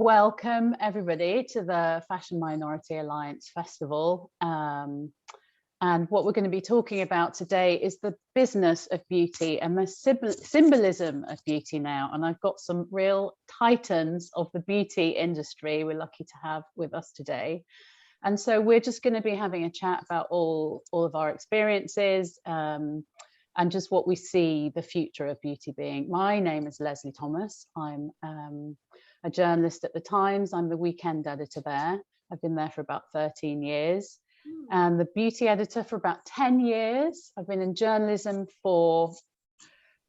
Welcome everybody to the Fashion Minority Alliance Festival. And what we're going to be talking about today is the business of beauty and the symbolism of beauty now. And I've got some real titans of the beauty industry we're lucky to have with us today. And so we're just going to be having a chat about all of our experiences and just what we see the future of beauty being. My name is Leslie Thomas. I'm a journalist at the Times. I'm the weekend editor there. I've been there for about 13 years and the beauty editor for about 10 years. I've been in journalism for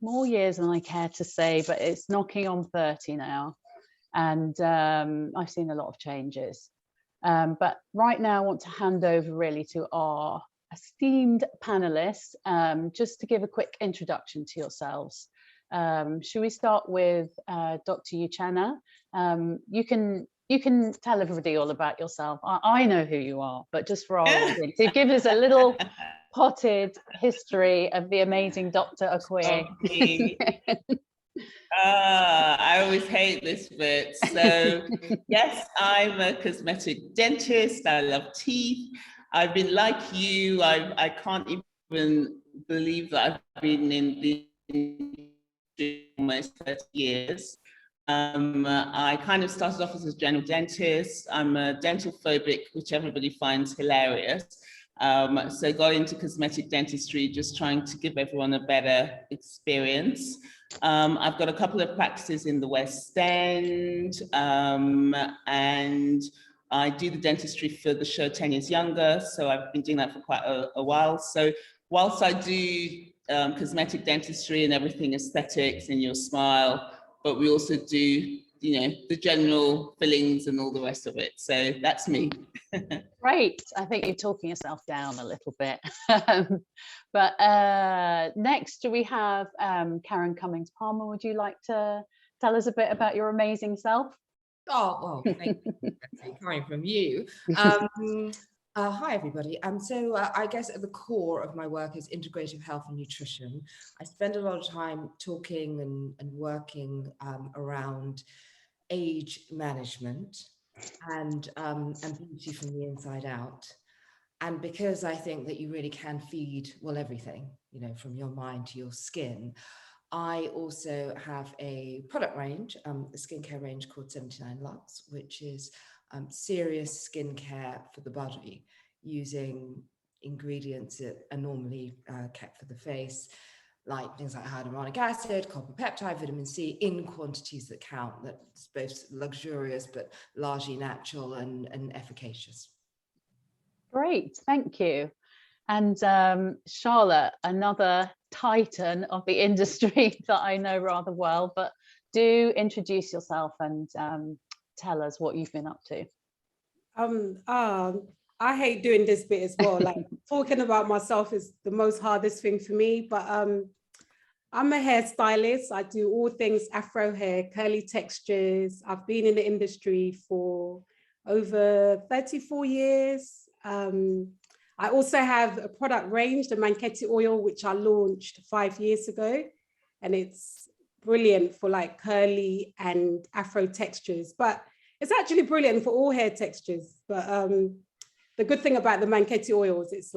more years than I care to say, but it's knocking on 30 now. And I've seen a lot of changes. But right now I want to hand over really to our esteemed panelists, just to give a quick introduction to yourselves. Should we start with Dr. Uchenna? You can tell everybody all about yourself. I know who you are, but just for our audience, so give us a little potted history of the amazing Dr. Okoye. I always hate this bit. So yes, I'm a cosmetic dentist. I love teeth. I've been like you. I can't even believe that I've been in the almost 30 years. I kind of started off as a general dentist. I'm a dental phobic, which everybody finds hilarious. So got into cosmetic dentistry, just trying to give everyone a better experience. I've got a couple of practices in the West End, and I do the dentistry for the show 10 Years Younger. So I've been doing that for quite a while. So whilst I do cosmetic dentistry and everything aesthetics in your smile, but we also do, the general fillings and all the rest of it. So that's me. Great. I think you're talking yourself down a little bit. But next we have Karen Cummings Palmer. Would you like to tell us a bit about your amazing self? Oh, well, thank you. Coming from you. Hi, everybody. So I guess at the core of my work is integrative health and nutrition. I spend a lot of time talking and working around age management and beauty from the inside out. And because I think that you really can feed, well, everything, from your mind to your skin, I also have a product range, a skincare range called 79 Lux, which is serious skincare for the body using ingredients that are normally kept for the face, like things like hyaluronic acid, copper peptide, vitamin C, in quantities that count, that's both luxurious but largely natural and efficacious. Great, thank you. And Charlotte, another titan of the industry that I know rather well, but do introduce yourself and tell us what you've been up to. I hate doing this bit as well. Like talking about myself is the most hardest thing for me, but I'm a hairstylist. I do all things Afro hair, curly textures. I've been in the industry for over 34 years. I also have a product range, the Manketti oil, which I launched 5 years ago. And it's brilliant for like curly and Afro textures, but it's actually brilliant for all hair textures. But the good thing about the Manketti oils, it's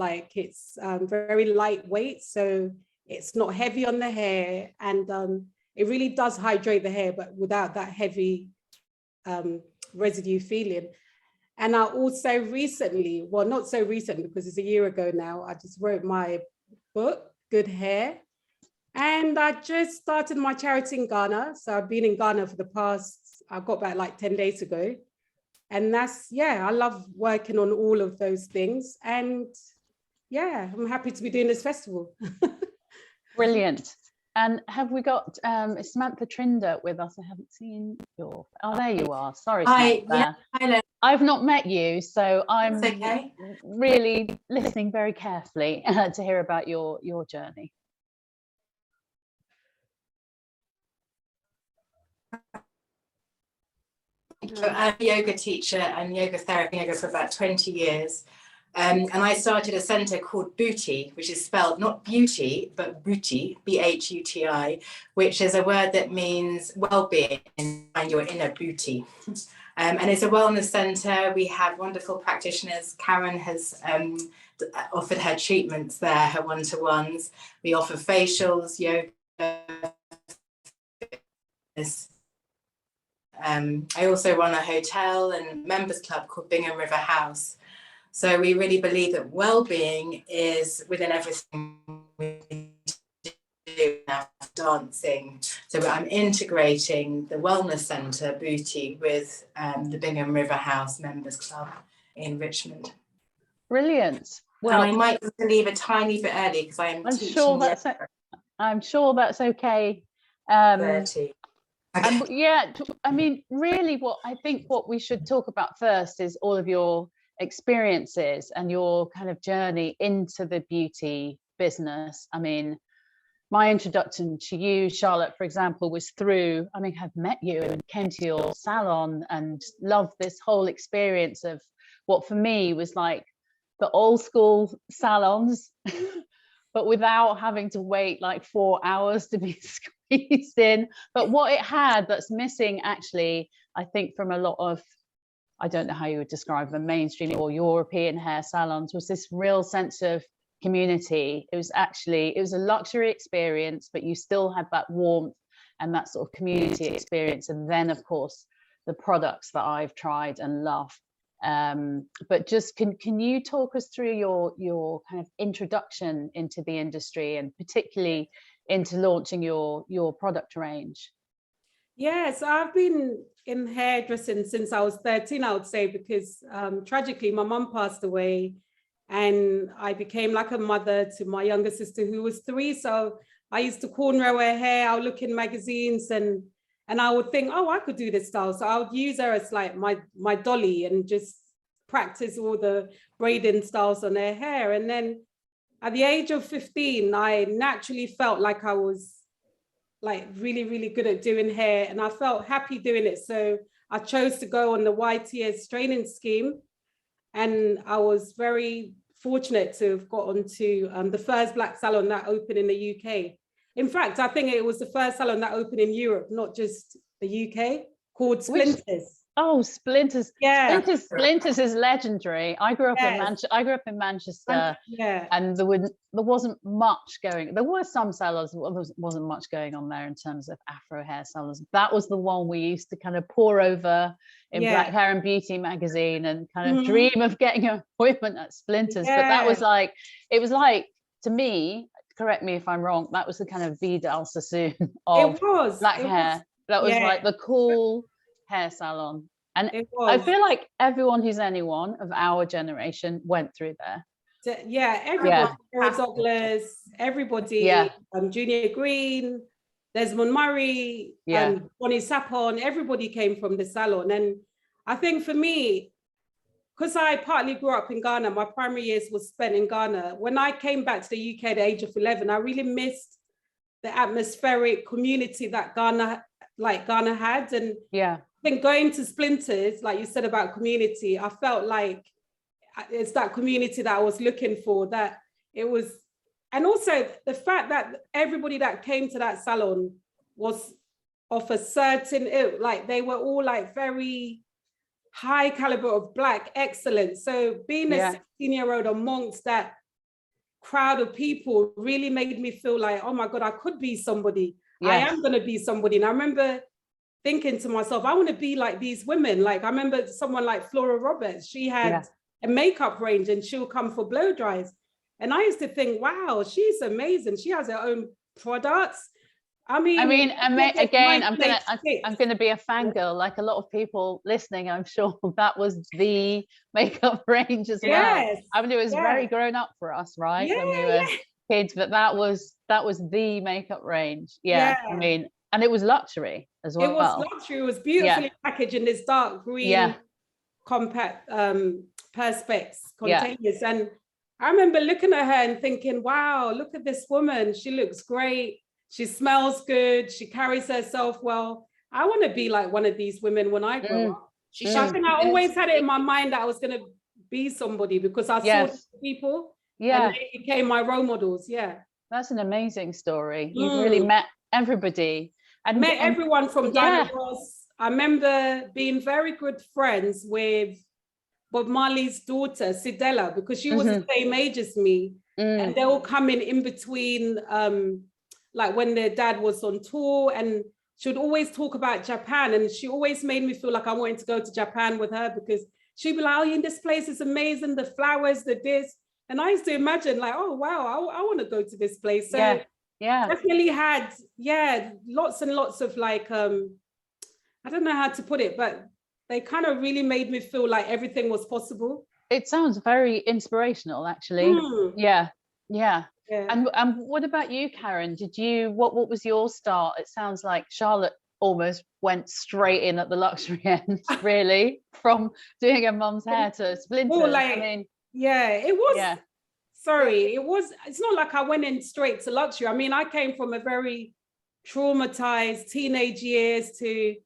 very lightweight. So it's not heavy on the hair, and it really does hydrate the hair, but without that heavy residue feeling. And I also recently, well, not so recently because it's a year ago now, I just wrote my book, Good Hair. And I just started my charity in Ghana. So I've been in Ghana for the past, I got back like 10 days ago. And I love working on all of those things. And yeah, I'm happy to be doing this festival. Brilliant. And have we got Samantha Trinder with us? I haven't seen your, oh, there you are. Sorry, Samantha. Hi, hello. I've not met you, so I'm really listening very carefully to hear about your journey. I'm a yoga teacher and yoga therapy for about 20 years. And I started a centre called Bhuti, which is spelled not beauty, but Bhuti, B-H-U-T-I, which is a word that means well-being and find your inner beauty. And it's a wellness centre. We have wonderful practitioners. Karen has offered her treatments there, her one-to-ones. We offer facials, yoga. I also run a hotel and members club called Bingham River House. So we really believe that well-being is within everything we do now, dancing. So I'm integrating the wellness centre, Booty, with the Bingham River House Members Club in Richmond. Brilliant. Well, and I might leave a tiny bit early because I'm sure that's I'm sure that's okay. 30. And yeah, I mean, really what we should talk about first is all of your experiences and your kind of journey into the beauty business. I mean, my introduction to you, Charlotte, for example, was through, I've met you and came to your salon and loved this whole experience of what for me was like the old school salons, but without having to wait like 4 hours to be squeezed in. But what it had that's missing, actually, I think from a lot of, I don't know how you would describe them, mainstream or European hair salons, was this real sense of community. It was a luxury experience, but you still had that warmth and that sort of community experience. And then, of course, the products that I've tried and love. But just can you talk us through your kind of introduction into the industry and particularly into launching your product range? Yes, I've been in hairdressing since I was 13, I would say, because tragically my mum passed away and I became like a mother to my younger sister who was 3. So I used to cornrow her hair. I would look in magazines and I would think, oh, I could do this style. So I would use her as like my dolly and just practice all the braiding styles on her hair. And then at the age of 15, I naturally felt like I was like really, really good at doing hair and I felt happy doing it. So I chose to go on the YTS training scheme. And I was very fortunate to have got onto the first black salon that opened in the UK. In fact, I think it was the first salon that opened in Europe, not just the UK, called Splinters. Splinters. Yeah. Splinters is legendary. I grew up in Manchester. Yeah. And there wasn't much going. There were some salons, there wasn't much going on there in terms of Afro hair salons. That was the one we used to kind of pore over in Black Hair and Beauty magazine and kind of dream of getting an appointment at Splinters. But that was like, it was like, to me, correct me if I'm wrong, that was the kind of Vidal Sassoon of black hair. That was like the cool hair salon. And I feel like everyone who's anyone of our generation went through there. Everyone, Sarah Douglas, everybody, Junior Green, Desmond Murray, Bonnie Sapon, everybody came from the salon. And I think for me, because I partly grew up in Ghana, my primary years was spent in Ghana. When I came back to the UK at the age of 11, I really missed the atmospheric community that Ghana had. And I think going to Splinters, like you said about community, I felt like it's that community that I was looking for, that it was, and also the fact that everybody that came to that salon was of a certain ilk, like they were all like very high caliber of black excellence. So being a 16-year-old amongst that crowd of people really made me feel like, oh my God, I could be somebody. I am going to be somebody. And I remember thinking to myself, I want to be like these women. Like I remember someone like Flora Roberts, she had a makeup range and she'll come for blow dries. And I used to think, wow, she's amazing. She has her own products. Again, I'm gonna be a fangirl, like a lot of people listening. I'm sure that was the makeup range as well. I mean, it was very grown up for us, right? When we were kids, but that was the makeup range. I mean, and it was luxury as well. It was luxury. It was beautifully packaged in this dark green compact perspex containers. And I remember looking at her and thinking, wow, look at this woman. She looks great. She smells good. She carries herself well. I want to be like one of these women when I grow up. I think I always had it in my mind that I was going to be somebody because I saw people and they became my role models. That's an amazing story. You've really met everybody. And met everyone from Diana Ross, I remember being very good friends with Bob Marley's daughter, Sidella, because she was the same age as me. And they were coming in between, like when their dad was on tour, and she would always talk about Japan. And she always made me feel like I wanted to go to Japan with her, because she'd be like, oh, this place is amazing, the flowers, the this. And I used to imagine like, oh, wow, I want to go to this place. So definitely had, lots and lots of like, I don't know how to put it, but they kind of really made me feel like everything was possible. It sounds very inspirational, actually. Yeah. And what about you, Karen? What was your start? It sounds like Charlotte almost went straight in at the luxury end, really, from doing her mum's hair to splinters. Well, like, I mean, it was. Sorry, it's not like I went in straight to luxury. I mean, I came from a very traumatized teenage years to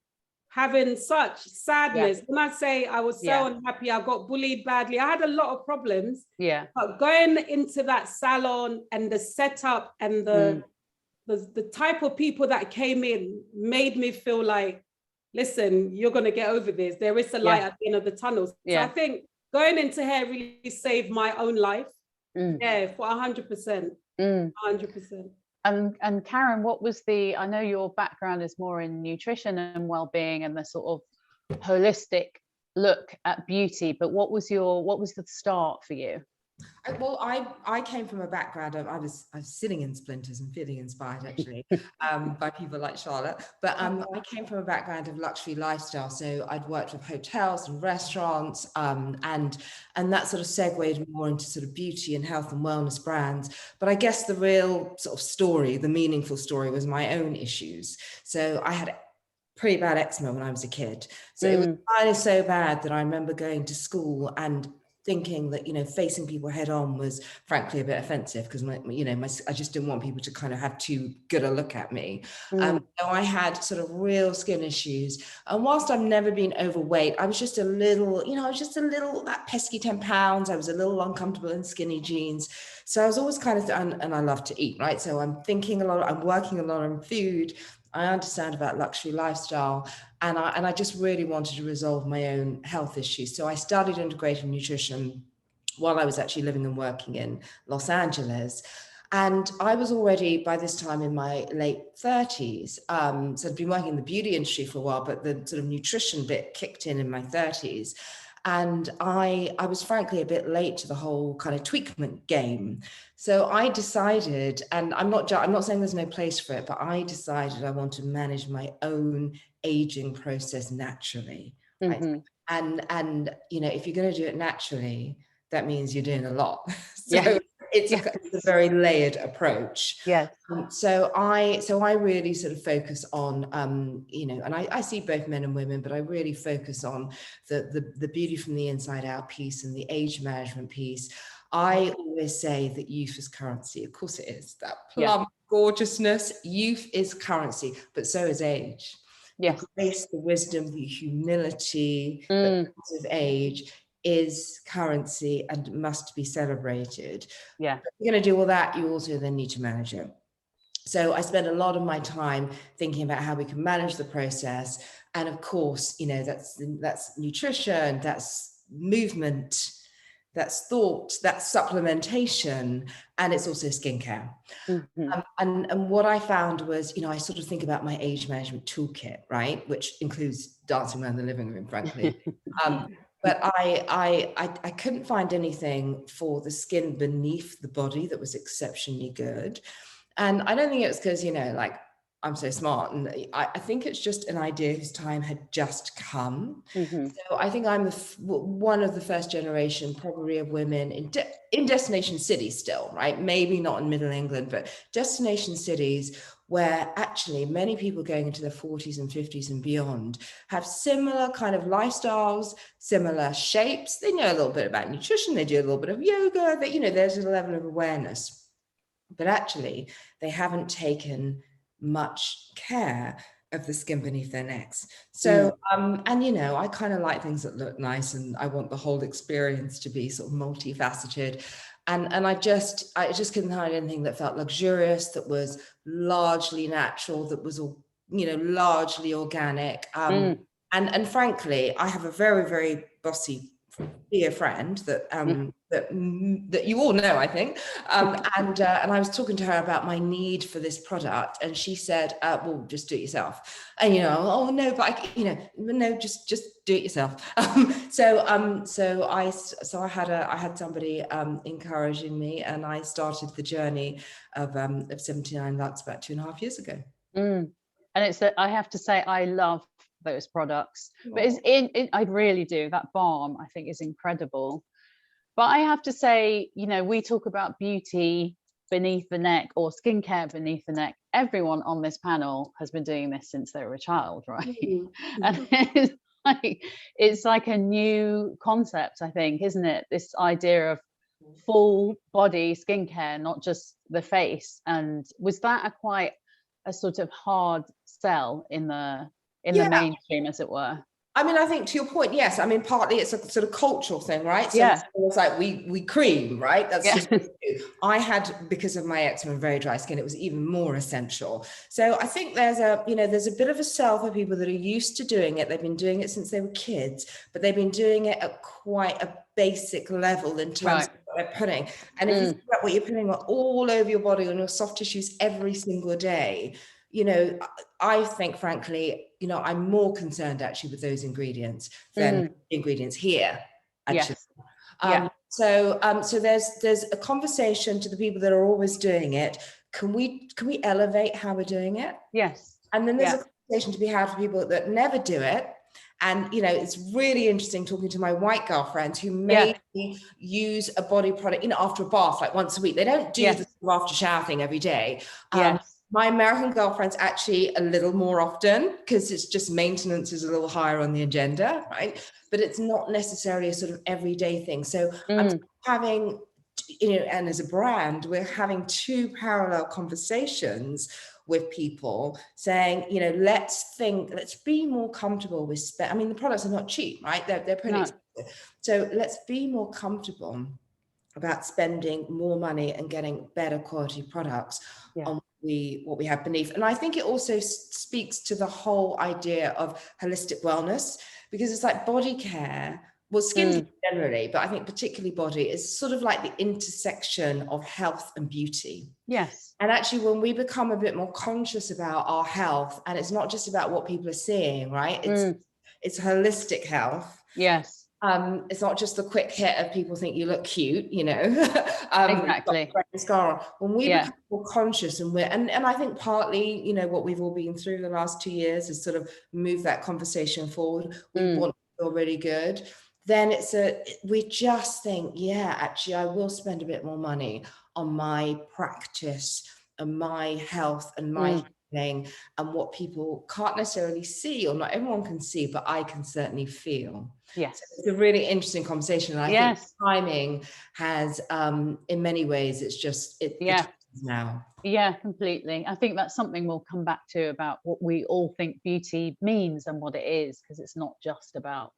having such sadness. When I say I was so unhappy, I got bullied badly. I had a lot of problems. But going into that salon and the setup and the type of people that came in made me feel like, listen, you're going to get over this. There is a light at the end of the tunnel. So I think going into hair really saved my own life. For 100%. 100%. And Karen, what was I know your background is more in nutrition and well-being and the sort of holistic look at beauty, but what was the start for you? Well, I came from a background of, I was sitting in splinters and feeling inspired actually by people like Charlotte, but I came from a background of luxury lifestyle. So I'd worked with hotels and restaurants, and that sort of segued more into sort of beauty and health and wellness brands. But I guess the real sort of story, the meaningful story, was my own issues. So I had pretty bad eczema when I was a kid. So it was kind of so bad that I remember going to school and thinking that, facing people head on was frankly a bit offensive, because I just didn't want people to kind of have too good a look at me. So I had sort of real skin issues. And whilst I've never been overweight, I was just a little, that pesky 10 pounds. I was a little uncomfortable in skinny jeans. So I was always kind of, and I love to eat, right? So I'm thinking a lot, I'm working a lot on food. I understand about luxury lifestyle, and I just really wanted to resolve my own health issues. So I studied integrative nutrition while I was actually living and working in Los Angeles. And I was already, by this time, in my late 30s. So I'd been working in the beauty industry for a while, but the sort of nutrition bit kicked in my 30s. And I was frankly a bit late to the whole kind of tweakment game. So I decided, and I'm not saying there's no place for it, but I decided I want to manage my own aging process naturally. Right? And if you're going to do it naturally, that means you're doing a lot. So it's a very layered approach. So I really sort of focus on, and I see both men and women, but I really focus on the beauty from the inside out piece and the age management piece. I always say that youth is currency. Of course it is. That plum gorgeousness, youth is currency, but so is age. The grace, the wisdom, the humility that comes with age is currency and must be celebrated. If you're going to do all that, you also then need to manage it. So I spend a lot of my time thinking about how we can manage the process. And of course, that's nutrition, that's movement, that's thought, that's supplementation, and it's also skincare. And what I found was, I sort of think about my age management toolkit, right? Which includes dancing around the living room, frankly. But I couldn't find anything for the skin beneath the body that was exceptionally good. And I don't think it was because, I'm so smart. And I think it's just an idea whose time had just come. So I think I'm one of the first generation probably of women in destination cities still, right? Maybe not in Middle England, but destination cities where actually many people going into their 40s and 50s and beyond have similar kind of lifestyles, similar shapes. They know a little bit about nutrition. They do a little bit of yoga. There's a level of awareness. But actually, they haven't taken much care of the skin beneath their necks. So, and I kind of like things that look nice, and I want the whole experience to be sort of multifaceted. And I just couldn't find anything that felt luxurious, that was largely natural, that was largely organic. And frankly, I have a very, very bossy dear friend that that you all know, I think, and I was talking to her about my need for this product, and she said, "Well, just do it yourself." And oh no, but no, just do it yourself. So I had somebody encouraging me, and I started the journey of 79 Lux about 2.5 years ago. And it's that I have to say I love those products, but I really do. That balm I think is incredible. But I have to say, we talk about beauty beneath the neck or skincare beneath the neck. Everyone on this panel has been doing this since they were a child, right? And it's like a new concept, I think, isn't it? This idea of full body skincare, not just the face. And was that quite a sort of hard sell in the mainstream, as it were? I mean, I think to your point, yes. I mean, partly it's a sort of cultural thing, right? So yeah. It's like we cream, right? That's just what we do. I had, because of my eczema and very dry skin, it was even more essential. So I think there's a bit of a sell for people that are used to doing it. They've been doing it since they were kids, but they've been doing it at quite a basic level in terms of what they're putting. And if you think about what you're putting all over your body, on your soft tissues every single day, I think, frankly, I'm more concerned actually with those ingredients than the ingredients here, actually. Yes. So there's a conversation to the people that are always doing it. Can we elevate how we're doing it? Yes. And then there's a conversation to be had for people that never do it. And, it's really interesting talking to my white girlfriends who maybe use a body product, after a bath, like once a week. They don't do the after shower thing every day. My American girlfriend's actually a little more often, because it's just maintenance is a little higher on the agenda, right? But it's not necessarily a sort of everyday thing. So I'm having, and as a brand, we're having two parallel conversations with people saying, let's be more comfortable with the products are not cheap, right? They're pretty expensive. So let's be more comfortable about spending more money and getting better quality products on what we have beneath. And I think it also speaks to the whole idea of holistic wellness, because it's like body care, well, skin generally, but I think particularly body is sort of like the intersection of health and beauty. Yes. And actually, when we become a bit more conscious about our health, and it's not just about what people are seeing, right? It's holistic health. Yes. It's not just the quick hit of people think you look cute, Exactly. When we become more conscious, and I think partly, what we've all been through the last 2 years is sort of move that conversation forward. We want to feel really good. Then we just think, actually, I will spend a bit more money on my practice and my health and my healing, and what people can't necessarily see, or not everyone can see, but I can certainly feel. Yes. So it's a really interesting conversation. And I think timing has, in many ways, it's just, now. Yeah, completely. I think that's something we'll come back to, about what we all think beauty means and what it is, because it's not just about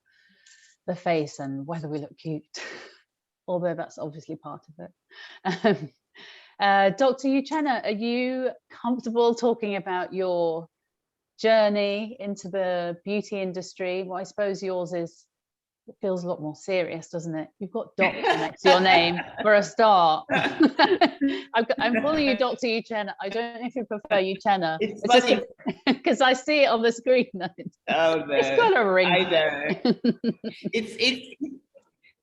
the face and whether we look cute, although that's obviously part of it. Dr. Uchenna, are you comfortable talking about your journey into the beauty industry? Well, I suppose yours feels a lot more serious, doesn't it? You've got doctor next to your name for a start. I'm calling you Dr. Uchenna. I don't know if you prefer Uchenna. It's funny because I see it on the screen. It's got a ring. I know.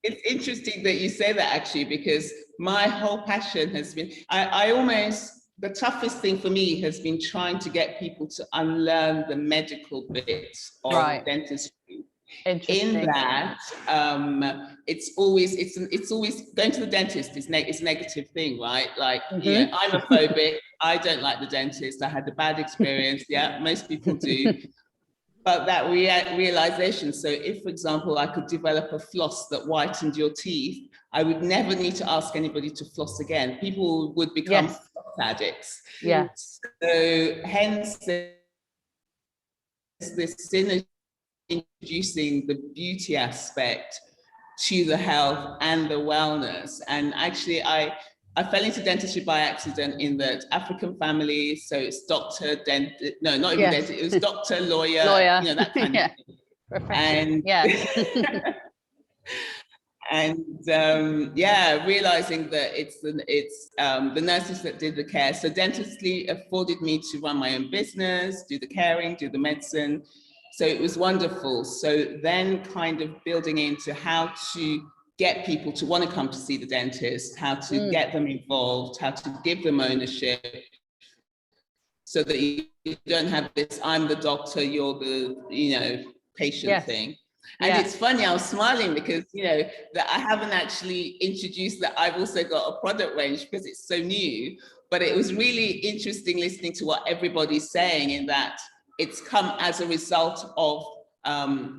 It's interesting that you say that, actually, because my whole passion has been, the toughest thing for me has been trying to get people to unlearn the medical bits of dentistry. In that, it's always going to the dentist is a negative thing, right? Like, I'm a phobic. I don't like the dentist. I had a bad experience. Most people do. But that realization, so if, for example, I could develop a floss that whitened your teeth, I would never need to ask anybody to floss again. People would become floss addicts. Yeah. So hence this synergy, introducing the beauty aspect to the health and the wellness. And actually, I fell into dentistry by accident in that African family. So it's doctor, dentist, no, not even dentist, it was doctor, lawyer, you know, that kind of thing. Profession. And and yeah, realizing that it's the nurses that did the care. So dentistry afforded me to run my own business, do the caring, do the medicine. So it was wonderful. So then kind of building into how to get people to want to come to see the dentist, how to get them involved, how to give them ownership, so that you don't have this, I'm the doctor, you're the, you know, patient thing. And it's funny, I was smiling because, you know, that I haven't actually introduced that I've also got a product range because it's so new, but it was really interesting listening to what everybody's saying, in that it's come as a result of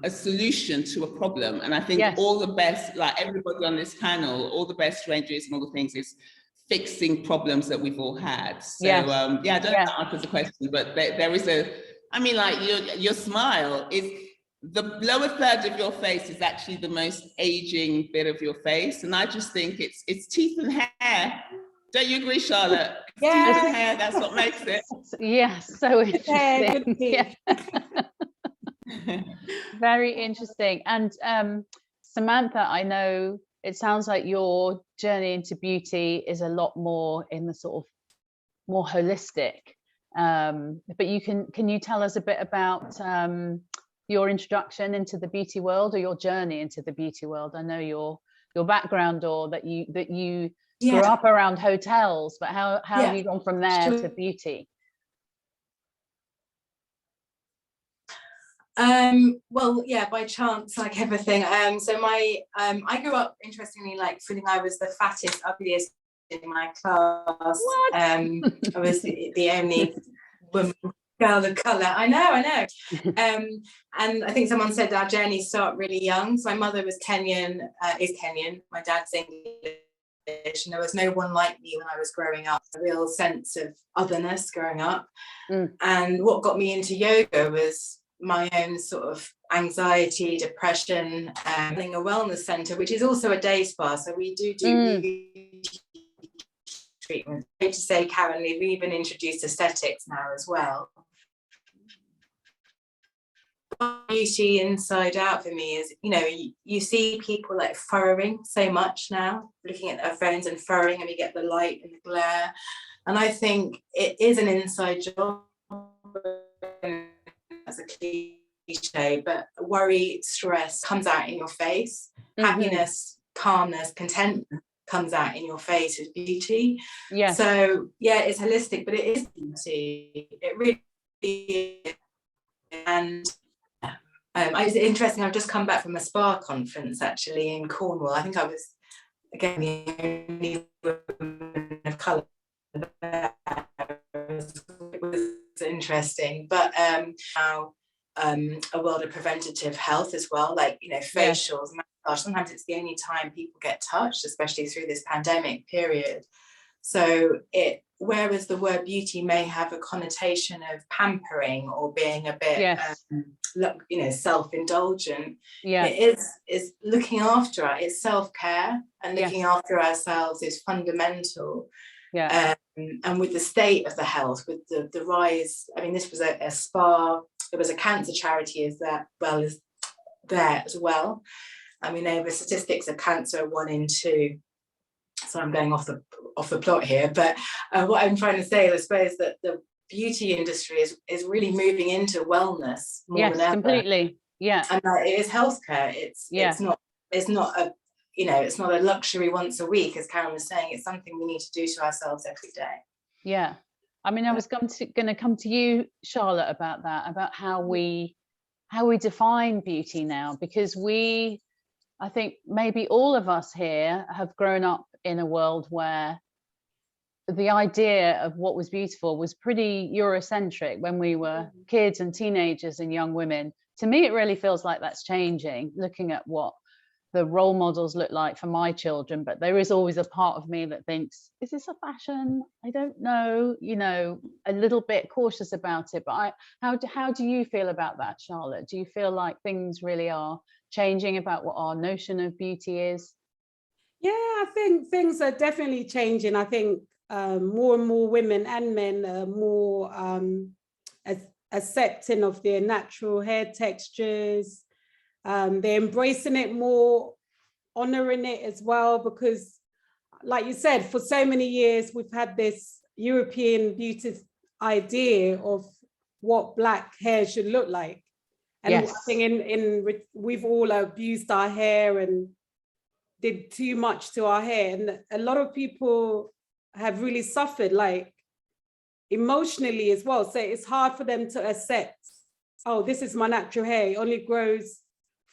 a solution to a problem. And I think all the best, like everybody on this panel, all the best ranges and all the things is fixing problems that we've all had. So yeah, I don't know if that answers the question, but there is I mean, like your smile is, the lower third of your face is actually the most aging bit of your face. And I just think it's teeth and hair. Don't you agree, Charlotte? Teeth and hair, that's what makes it. Yes, so interesting. Very interesting. And Samantha, I know it sounds like your journey into beauty is a lot more in the sort of more holistic. But can you tell us a bit about your introduction into the beauty world, or your journey into the beauty world? I know your background, or that you grew up around hotels, but how have you gone from there to beauty? Well, yeah, by chance, like everything. So I grew up, interestingly, like feeling I was the fattest, ugliest in my class. I was the only woman, girl of colour. I know. And I think someone said our journeys start really young. So my mother was Kenyan, is Kenyan. My dad's English, and there was no one like me when I was growing up. A real sense of otherness growing up. And what got me into yoga was my own sort of anxiety, depression, running a wellness centre, which is also a day spa. So we do beauty treatment. I hate to say, Karen, we've even introduced aesthetics now as well. Beauty inside out for me is, you know, you see people like furrowing so much now, looking at their phones and furrowing, and we get the light and the glare. And I think it is an inside job. As a cliche, but worry, stress comes out in your face. Happiness, calmness, contentment comes out in your face is beauty. So yeah, it's holistic, but it is beauty. It really is. And it's interesting, I've just come back from a spa conference actually in Cornwall. I think I was, again, the only woman of colour there. It was interesting, but now a world of preventative health as well, like, you know, facials, massage. Sometimes it's the only time people get touched, especially through this pandemic period. So whereas the word beauty may have a connotation of pampering or being a bit you know, self-indulgent, it is looking after us. It's self-care, and looking after ourselves is fundamental. And with the state of the health, with the rise, I mean, this was a spa, it was a cancer charity as well. I mean, the statistics of cancer, 1 in 2. So I'm going off the plot here, but what I'm trying to say, I suppose, that the beauty industry is really moving into wellness more than ever. Completely. And it is healthcare. It's not a, you know, it's not a luxury once a week, as Karen was saying. It's something we need to do to ourselves every day. I mean, I was going to come to you, Charlotte, about that, about how we define beauty now, because I think maybe all of us here have grown up in a world where the idea of what was beautiful was pretty Eurocentric when we were kids and teenagers and young women. To me, it really feels like that's changing, looking at what the role models look like for my children. But there is always a part of me that thinks, is this a fashion? I don't know, you know, a little bit cautious about it. But how do you feel about that, Charlotte? Do you feel like things really are changing about what our notion of beauty is? Yeah, I think things are definitely changing. I think more and more women and men are more accepting of their natural hair textures. They're embracing it more, honoring it as well, because like you said, for so many years, we've had this European beauty idea of what Black hair should look like. And Yes. I think we've all abused our hair and did too much to our hair. And a lot of people have really suffered, like emotionally as well. So it's hard for them to accept, oh, this is my natural hair. It only grows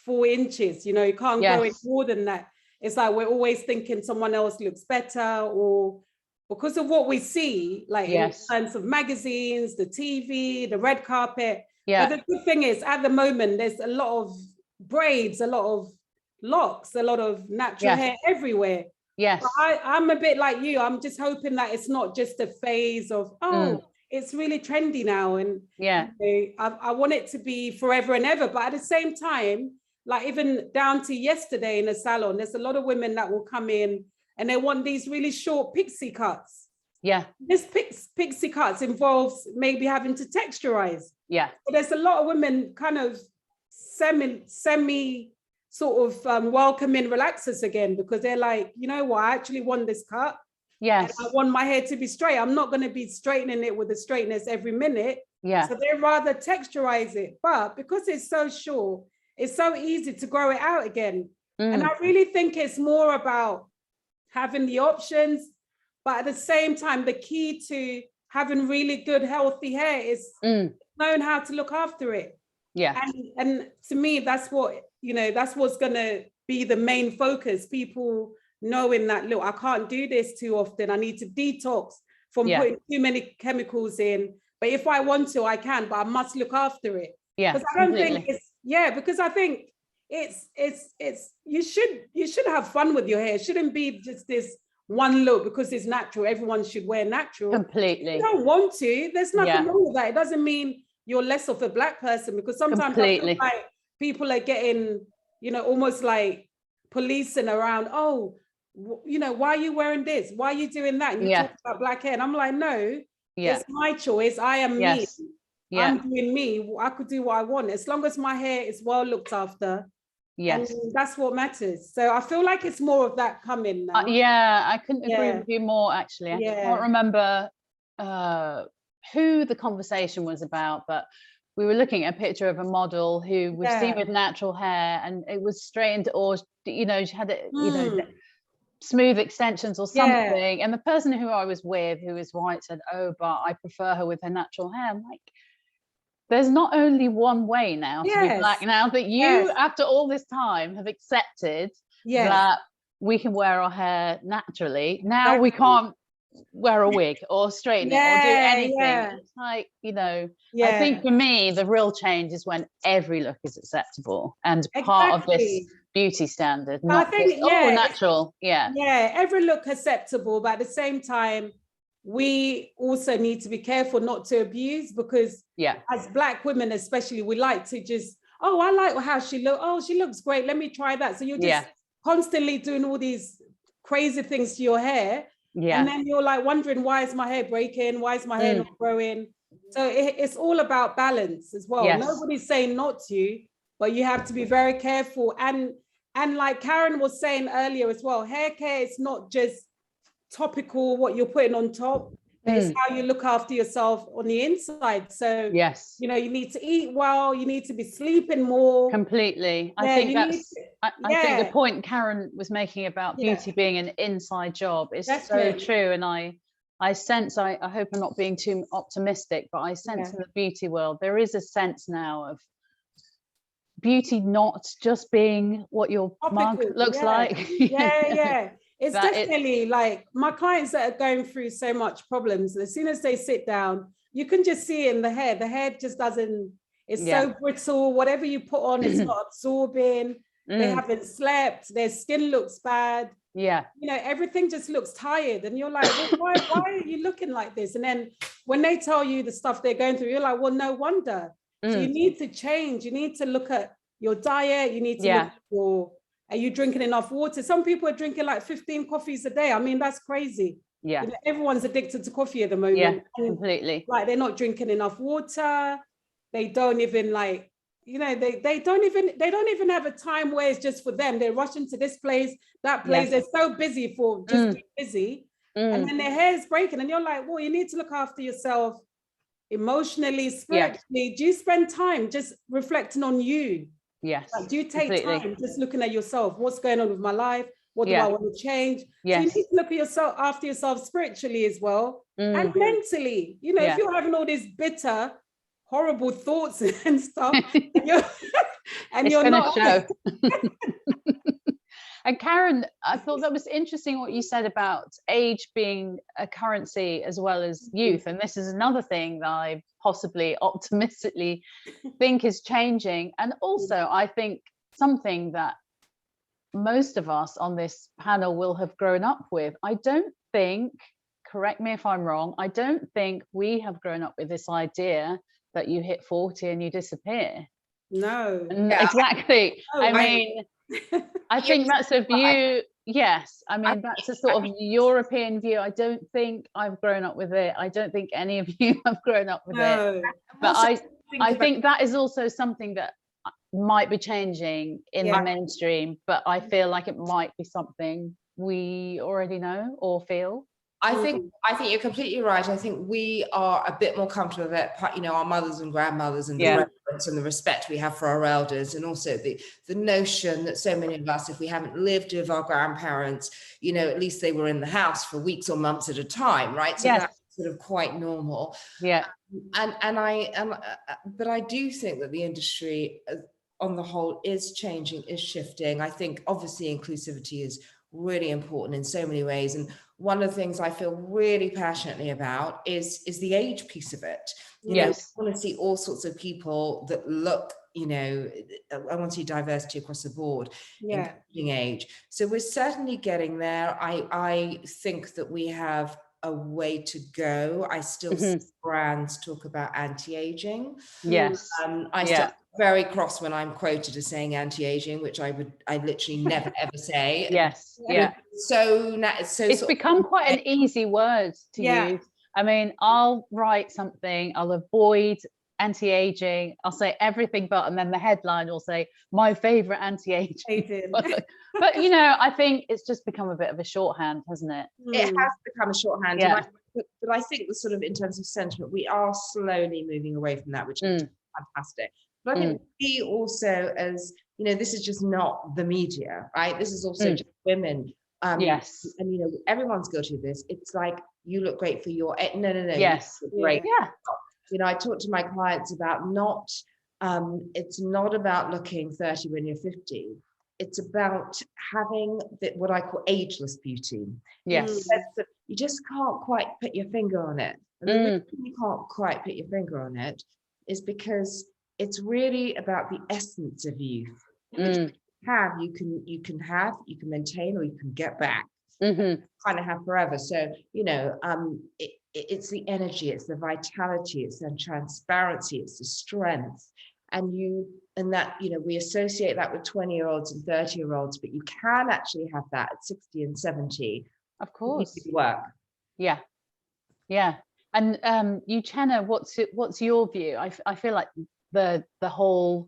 4 inches. You know, you can't grow it more than that. It's like we're always thinking someone else looks better, or because of what we see, like in terms of magazines, the TV, the red carpet. Yeah. But the good thing is, at the moment, there's a lot of braids, a lot of locks, a lot of natural hair everywhere. Yes. But I'm a bit like you. I'm just hoping that it's not just a phase of, it's really trendy now. And you know, I want it to be forever and ever. But at the same time, like even down to yesterday in a salon, there's a lot of women that will come in and they want these really short pixie cuts. Yeah. This pixie cuts involves maybe having to texturize. Yeah. But there's a lot of women kind of semi sort of welcoming relaxers again, because they're like, you know what, I actually want this cut. Yes. And I want my hair to be straight. I'm not going to be straightening it with the straighteners every minute. Yeah. So they rather texturize it. But because it's so short, it's so easy to grow it out again. And I really think it's more about having the options, but at the same time, the key to having really good, healthy hair is knowing how to look after it. Yeah. And to me, that's what, you know, that's what's going to be the main focus. People knowing that, look, I can't do this too often. I need to detox from putting too many chemicals in. But if I want to, I can, but I must look after it. Yeah. Because I don't think it's, because I think it's you should have fun with your hair. It shouldn't be just this one look because it's natural. Everyone should wear natural. Completely. If you don't want to, there's nothing wrong with that. It doesn't mean you're less of a Black person, because sometimes I feel like people are getting, you know, almost like policing around, oh, you know, why are you wearing this? Why are you doing that? And you talk about Black hair. And I'm like, no, it's my choice. I am me. I'm doing me. I could do what I want. As long as my hair is well looked after. Yes. And that's what matters. So I feel like it's more of that coming now. I couldn't agree with you more, actually. I can't remember who the conversation was about, but we were looking at a picture of a model who was seen with natural hair, and it was straightened, or, you know, she had it, you know, smooth extensions or something. And the person who I was with, who is white, said, oh, but I prefer her with her natural hair. I'm like, there's not only one way now to be Black, now that you, after all this time, have accepted that we can wear our hair naturally. Now we can't wear a wig or straighten it or do anything. It's like, you know, I think for me, the real change is when every look is acceptable and part of this beauty standard, not just, natural. Every look acceptable, but at the same time, we also need to be careful not to abuse, because as Black women especially, we like to just, oh, I like how she looks. Oh, she looks great. Let me try that. So you're just constantly doing all these crazy things to your hair. And then you're like wondering, why is my hair breaking? Why is my hair not growing? So it's all about balance as well. Nobody's saying not to, but you have to be very careful. And like Karen was saying earlier as well, hair care is not just topical, what you're putting on top. It's how you look after yourself on the inside. So you know, you need to eat well, you need to be sleeping more. Completely. I think that's I think the point Karen was making about beauty being an inside job is so true. And I sense, I hope I'm not being too optimistic, but I sense in the beauty world there is a sense now of beauty not just being what your mug looks like. It's definitely like my clients that are going through so much problems, as soon as they sit down, you can just see in the hair just doesn't, it's so brittle, whatever you put on, it's not absorbing, they haven't slept, their skin looks bad. You know, everything just looks tired, and you're like, well, why are you looking like this? And then when they tell you the stuff they're going through, you're like, well, no wonder. So you need to change, you need to look at your diet, you need to look at Are you drinking enough water? Some people are drinking like 15 coffees a day. I mean, that's crazy. Yeah. You know, everyone's addicted to coffee at the moment. Yeah, And, completely. like, they're not drinking enough water. They don't even like, you know, they don't even have a time where it's just for them. They're rushing to this place, that place. They're so busy for just being busy. And then their hair is breaking. And you're like, well, you need to look after yourself emotionally, spiritually. Do you spend time just reflecting on you? Yes. Like, do you take time just looking at yourself? What's going on with my life? What do I want to change? So you need to look at yourself, after yourself spiritually as well, and mentally. You know, if you're having all these bitter, horrible thoughts and stuff, and you're not show. And Karen, I thought that was interesting what you said about age being a currency as well as youth. And this is another thing that I possibly optimistically think is changing. And also, I think something that most of us on this panel will have grown up with. I don't think, correct me if I'm wrong, I don't think we have grown up with this idea that you hit 40 and you disappear. No. Exactly. I mean, I think that's a view. Yes, I mean, that's a sort of European view. I don't think I've grown up with it. I don't think any of you have grown up with it. But I think that is also something that might be changing in the mainstream, but I feel like it might be something we already know or feel. I think you're completely right. I think we are a bit more comfortable with it, you know, our mothers and grandmothers, and the reverence and the respect we have for our elders, and also the notion that so many of us, if we haven't lived with our grandparents, you know, at least they were in the house for weeks or months at a time, right? So that's sort of quite normal. Yeah. But I do think that the industry on the whole is changing, is shifting. I think obviously inclusivity is really important in so many ways, and one of the things I feel really passionately about is the age piece of it. You know, I want to see all sorts of people that look, you know, I want to see diversity across the board, including age. So we're certainly getting there. I think that we have a way to go. I still see brands talk about anti-aging. Yes. I still very cross when I'm quoted as saying anti-aging, which I literally never ever say. Yes. Yeah. So it's become quite an easy word to use. I mean, I'll write something, I'll avoid anti-aging, I'll say everything but, and then the headline will say my favorite anti-aging. But you know, I think it's just become a bit of a shorthand, hasn't it? It has become a shorthand. But I think the sort of, in terms of sentiment, we are slowly moving away from that, which is fantastic. But I think we also, as you know, this is just not the media, right? This is also just women. And you know, everyone's guilty of this. It's like, you look great for your no. Yes. Great. Yeah. You know, I talk to my clients about it's not about looking 30 when you're 50. It's about having what I call ageless beauty. Yes. You just can't quite put your finger on it. And the reason you can't quite put your finger on it is because it's really about the essence of youth. Which you can maintain, or you can get back. Kind of have forever. So, you know, it's the energy, it's the vitality, it's the transparency, it's the strength. And that, you know, we associate that with 20-year-olds and 30-year-olds, but you can actually have that at 60 and 70. Of course. Work. Yeah. Yeah. And Uchenna, what's your view? I feel like the whole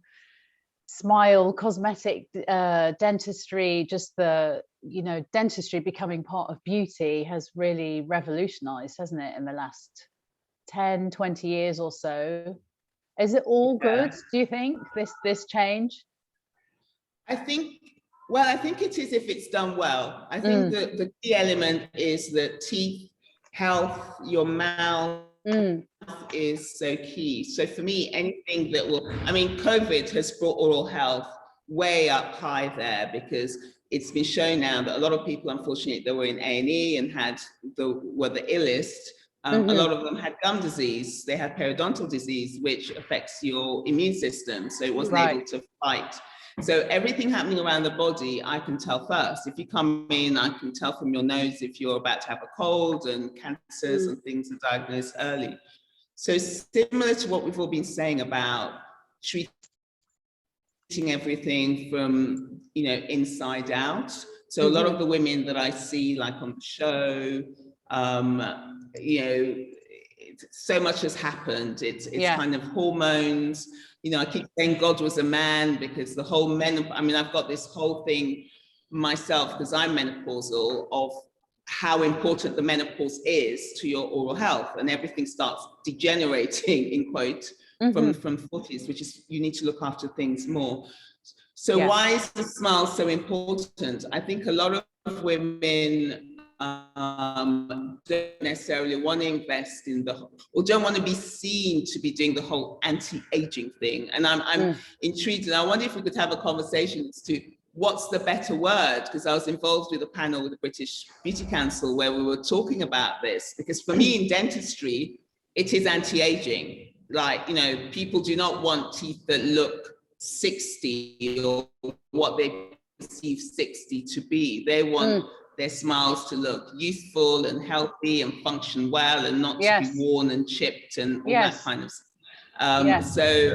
smile, cosmetic, dentistry, just the, you know, dentistry becoming part of beauty has really revolutionized, hasn't it, in the last 10, 20 years or so? Is it all good, do you think, this change? I think it is if it's done well. I think the key element is that teeth health, your mouth is so key. So for me, anything that will, I mean, COVID has brought oral health way up high there, because it's been shown now that a lot of people, unfortunately, that were in A&E and were the illest, a lot of them had gum disease, they had periodontal disease, which affects your immune system. So it wasn't able to fight. So everything happening around the body, I can tell first. If you come in, I can tell from your nose if you're about to have a cold, and cancers and things are diagnosed early. So similar to what we've all been saying about treating everything from, inside out. So a lot of the women that I see, like on the show, so much has happened. It's kind of hormones. I keep saying God was a man because the whole I've got this whole thing myself, because I'm menopausal, of how important the menopause is to your oral health, and everything starts degenerating, in quote, from 40s, which is, you need to look after things more. So why is the smile so important? I think a lot of women don't necessarily want to invest in or don't want to be seen to be doing the whole anti-aging thing. And I'm intrigued, and I wonder if we could have a conversation as to what's the better word, because I was involved with a panel with the British Beauty Council where we were talking about this, because for me in dentistry, it is anti-aging. Like, people do not want teeth that look 60 or what they perceive 60 to be. They want their smiles to look youthful and healthy and function well, and not to be worn and chipped and all that kind of stuff. So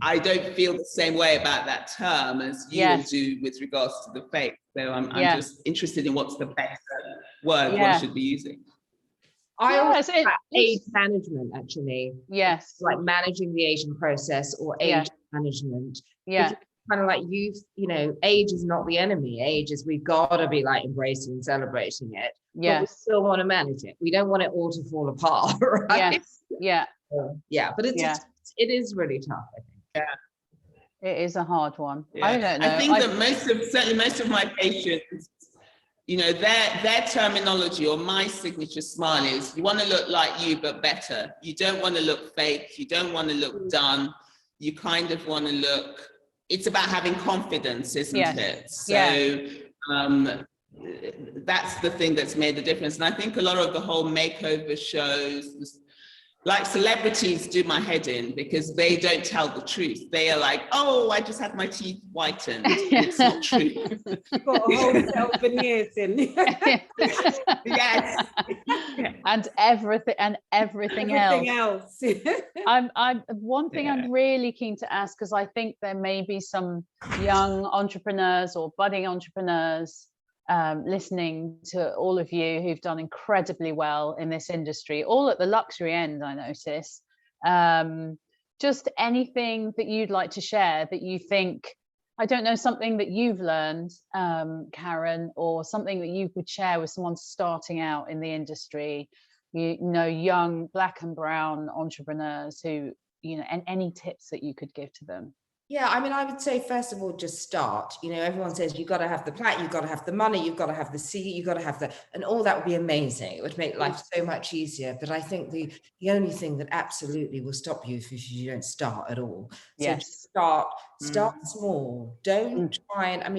I don't feel the same way about that term as you do with regards to the face. So I'm just interested in what's the better word one should be using. I also age management, actually. Yes. Like managing the aging process or age management. Yeah. Kind of like age is not the enemy. Age is, we've got to be like embracing and celebrating it. Yes. But we still want to manage it. We don't want it all to fall apart, right? Yes. Yeah. But it is really tough, I think. Yeah. It is a hard one. I don't know. I think that certainly most of my patients, their terminology or my signature smile is, you want to look like you, but better. You don't want to look fake. You don't want to look done. You kind of want to look, it's about having confidence, isn't it? So that's the thing that's made the difference. And I think a lot of the whole makeover shows, like celebrities, do my head in, because they don't tell the truth. They are like, oh, I just had my teeth whitened. It's not true. You've got a whole set of veneers in. Yes. And everything else. I'm one thing I'm really keen to ask, because I think there may be some young entrepreneurs or budding entrepreneurs listening to all of you who've done incredibly well in this industry, all at the luxury end, I notice. Just anything that you'd like to share that you think, I don't know, something that you've learned, Karen, or something that you could share with someone starting out in the industry, young Black and brown entrepreneurs who, and any tips that you could give to them. Yeah, I would say, first of all, just start. Everyone says you've got to have the plan, you've got to have the money, you've got to have the seat, you've got to have and all that would be amazing. It would make life so much easier. But I think the only thing that absolutely will stop you if you don't start at all. So just start small. Don't try and,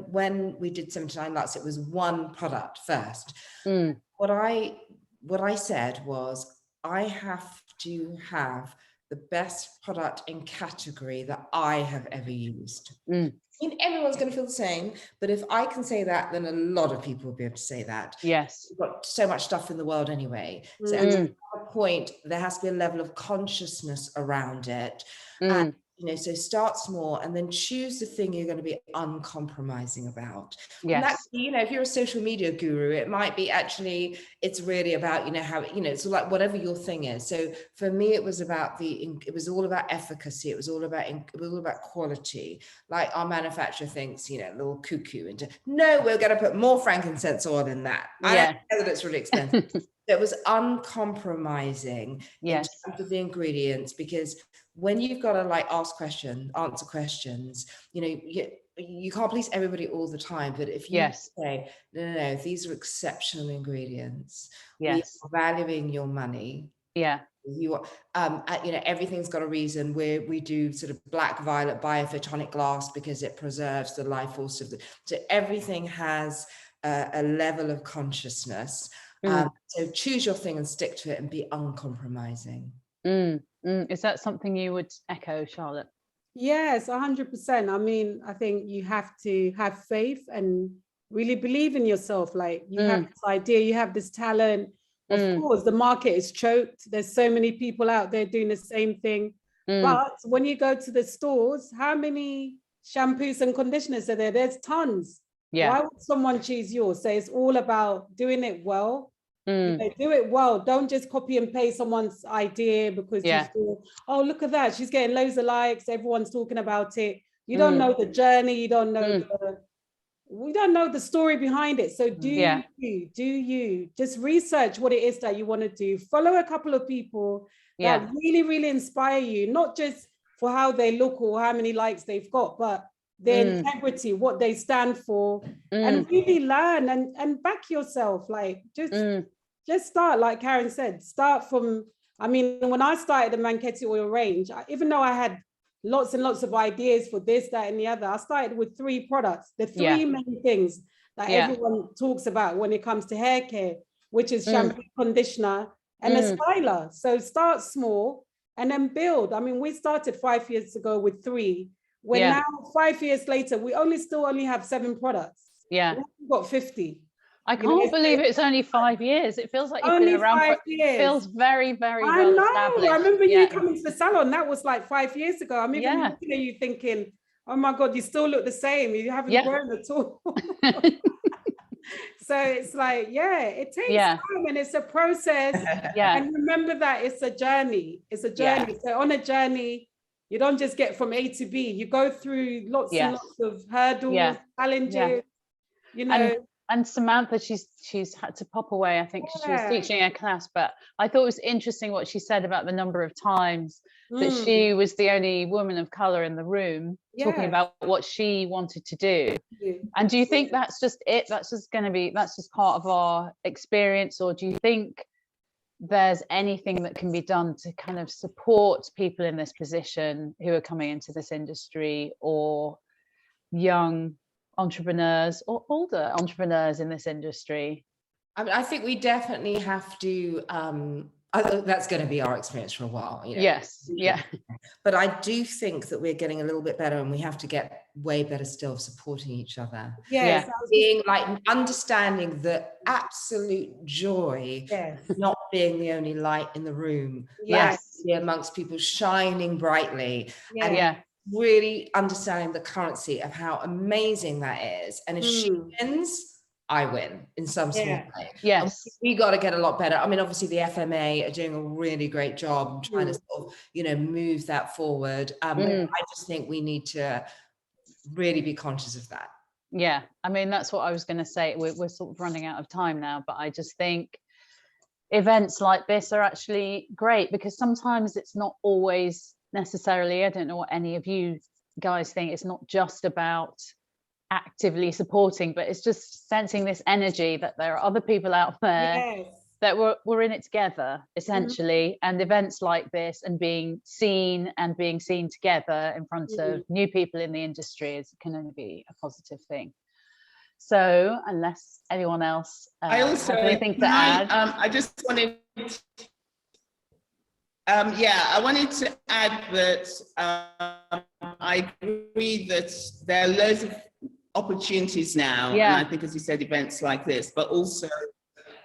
when we did 79 Lux, it was one product first. What I said was, I have to have the best product in category that I have ever used. Everyone's going to feel the same, but if I can say that, then a lot of people will be able to say that. Yes. We've got so much stuff in the world anyway. So at some point, there has to be a level of consciousness around it. And so start small and then choose the thing you're going to be uncompromising about. Yes. And that's, if you're a social media guru, it might be actually, it's really about, how, it's like whatever your thing is. So for me, it was all about efficacy. It was all about quality. Like our manufacturer thinks, a little cuckoo into, no, we're going to put more frankincense oil in that. I don't know that it's really expensive. It was uncompromising in terms of the ingredients, because when you've got to answer questions, you can't please everybody all the time. But if you say, no, these are exceptional ingredients. Yes. We are valuing your money. Yeah. You everything's got a reason. We do sort of black violet biophotonic glass because it preserves the life force of so everything has a level of consciousness. So choose your thing and stick to it and be uncompromising. Is that something you would echo, Charlotte? Yes, 100%. I think you have to have faith and really believe in yourself. Like you have this idea, you have this talent. Of course, the market is choked. There's so many people out there doing the same thing. But when you go to the stores, how many shampoos and conditioners are there? There's tons. Why would someone choose yours? So it's all about doing it well. You know, do it well. Don't just copy and paste someone's idea because you feel, oh, look at that, she's getting loads of likes, everyone's talking about it. You don't know the journey, you don't know we don't know the story behind it. So do you just research what it is that you want to do. Follow a couple of people that really, really inspire you, not just for how they look or how many likes they've got, but their integrity, what they stand for, and really learn and back yourself. Like just start, like Karen said, start from, I mean, when I started the Manketti oil range, even though I had lots and lots of ideas for this, that, and the other, I started with 3 products, the 3 main things that everyone talks about when it comes to hair care, which is shampoo, conditioner, and a styler. So start small and then build. I mean, we started 5 years ago with 3. We're now 5 years later, we still only have 7 products. We've got 50. I can't believe it's only 5 years. It feels like you've been around for, it feels very, very well established. I remember you coming to the salon. That was like 5 years ago. I'm even looking at you thinking, oh my God, you still look the same. You haven't grown at all. So it's like, it takes time and it's a process. And remember that it's a journey. It's a journey. So on a journey, you don't just get from A to B. You go through lots and lots of hurdles, challenges, you know. And Samantha, she's had to pop away. I think she was teaching a class, but I thought it was interesting what she said about the number of times that she was the only woman of color in the room talking about what she wanted to do. And do you think that's just it? That's just part of our experience, or do you think there's anything that can be done to kind of support people in this position who are coming into this industry, or young entrepreneurs or older entrepreneurs in this industry? I mean, I think we definitely have to, that's going to be our experience for a while. You know? Yes. But I do think that we're getting a little bit better, and we have to get way better still of supporting each other. Being like, understanding the absolute joy of not being the only light in the room. Amongst people shining brightly. And really understanding the currency of how amazing that is. And if she wins, I win in some small way. We got to get a lot better. I mean, obviously the FMA are doing a really great job trying to sort of, you know, move that forward. I just think we need to really be conscious of that. Yeah, I mean, that's what I was going to say. We're sort of running out of time now, but I just think events like this are actually great, because sometimes it's not always necessarily, I don't know what any of you guys think, it's not just about actively supporting, but it's just sensing this energy that there are other people out there that we're in it together, essentially. And events like this, and being seen together in front of new people in the industry, can only be a positive thing. So unless anyone else I also has anything to add. I just wanted I wanted to add that I agree that there are loads of opportunities now, and I think, as you said, events like this, but also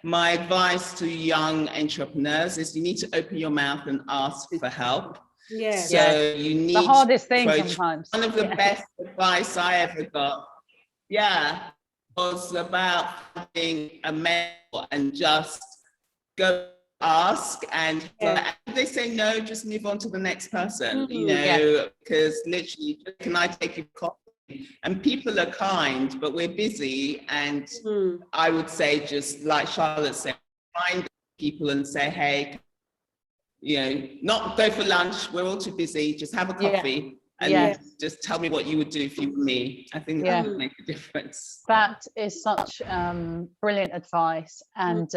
my advice to young entrepreneurs is you need to open your mouth and ask for help. So you need the hardest thing sometimes. One of the best advice I ever got was about having a mentor and just go ask, and if they say no, just move on to the next person, you know, because literally, can I take your coffee? And people are kind, but we're busy. And I would say, just like Charlotte said, find people and say, hey, you know, not go for lunch, we're all too busy, just have a coffee and just tell me what you would do if you were me. I think that would make a difference. That is such brilliant advice. And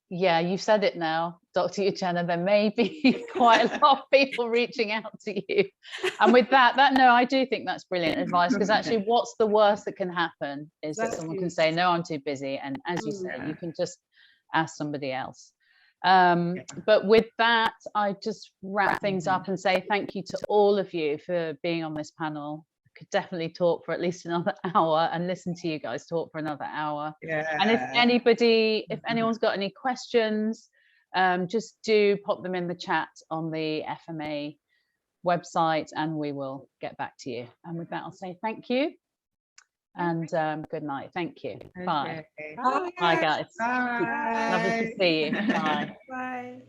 you've said it now, Dr. Uchenna, there may be quite a lot of people reaching out to you. And with that, no, I do think that's brilliant advice, because actually what's the worst that can happen is that someone can say, no, I'm too busy. And as you said, you can just ask somebody else. But with that, I just wrap things up and say thank you to all of you for being on this panel. Could definitely talk for at least another hour and listen to you guys talk for another hour. And if anyone's got any questions, just do pop them in the chat on the FMA website, and we will get back to you. And with that, I'll say thank you and good night. Thank you. Bye. Okay. Bye. Bye, guys. Bye. Lovely to see you. Bye. Bye.